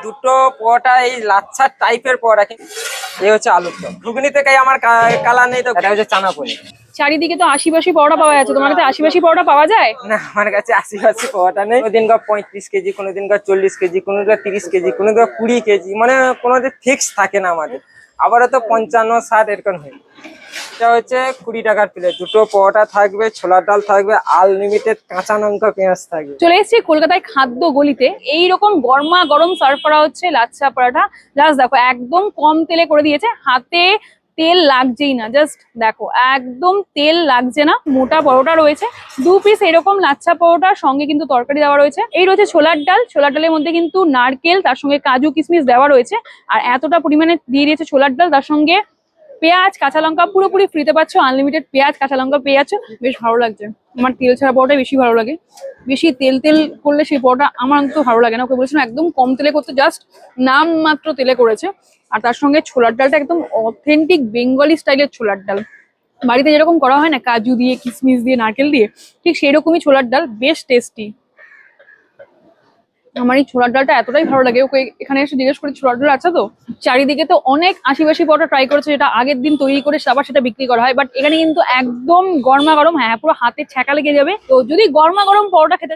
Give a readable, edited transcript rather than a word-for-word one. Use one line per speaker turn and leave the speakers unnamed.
দুটো পরোটা এই লাচ্ছা টাইপের পরোটা। এই হচ্ছে আলুর দম। ঘুগনি থেকে আমার কালার নেই, তো এটা হচ্ছে চানা পনির।
চারিদিকে তো আশি-বাসি পরোটা পাওয়া যাচ্ছে, তোমার কাছে আশি-বাসি পরোটা পাওয়া যায়?
না, আমার কাছে 80-80 পরোটা নেই। কোনোদিনকার 35 কেজি, কোনোদিনকার 40 কেজি, কোনোদিনকার 30 কেজি, কোনোদিনকার 20 কেজি, মানে কোনোদিন ফিক্স থাকে না আমাদের। আবারও তো 55-60 এরকম হয়। এটা হচ্ছে 20 টাকার প্লেট। দুটো পরোটা থাকবে, ছোলার ডাল থাকবে, আনলিমিটেড কাঁচা লঙ্কা পেঁয়াজ থাকবে।
চলে এসেছি কলকাতায় খাদ্য গলিতে। এইরকম গরমা গরম সার্ভ করা হচ্ছে লাচ্ছা পরাঠা। জাস্ট দেখো, একদম কম তেলে করে দিয়েছে, হাতে তেল লাগছেই না। জাস্ট দেখো, একদম তেল লাগছে না। মোটা পরোটা রয়েছে 2 পিস এরকম লাচ্ছা পরোটার সঙ্গে কিন্তু তরকারি দেওয়া রয়েছে। এই রয়েছে ছোলার ডাল, ছোলার ডালের মধ্যে কিন্তু নারকেল, তার সঙ্গে কাজু কিশমিশ দেওয়া রয়েছে। আর এতটা পরিমাণে দিয়ে দিয়েছে ছোলার ডাল, তার সঙ্গে পেঁয়াজ কাঁচা লঙ্কা পুরোপুরি ফ্রিতে পাচ্ছ, আনলিমিটেড পেঁয়াজ কাঁচা লঙ্কা পেয়ে যাচ্ছ। বেশ ভালো লাগছে। আমার তেল ছাড়া পরোটা বেশি ভালো লাগে। বেশি তেল তেল করলে সেই পরোটা আমার অন্তত ভালো লাগে না। ওকে বলেছিলাম একদম কম তেলে করতে, জাস্ট নাম মাত্র তেলে করেছে। আর তার সঙ্গে ছোলার ডালটা একদম অথেন্টিক বেঙ্গলি স্টাইলের ছোলার ডাল। বাড়িতে যেরকম করা হয় না, কাজু দিয়ে কিশমিশ দিয়ে নারকেল দিয়ে, ঠিক সেই রকমই ছোলার ডাল, বেশ টেস্টি। আমার এই ছোলার ডালটা এতটাই ভালো লাগে, ওকে এখানে এসে জিজ্ঞেস করি ছোলার ডাল আছে তো। চারিদিকে তো অনেক আশি-বাসি পরোটা ট্রাই করেছে, যেটা আগের দিন তৈরি করে আবার সেটা বিক্রি করা হয়, বাট এখানে কিন্তু একদম গরমা গরম, হ্যাঁ পুরো হাতে ছ্যাঁকা লেগে যাবে। তো যদি গরমা গরম পরোটা খেতে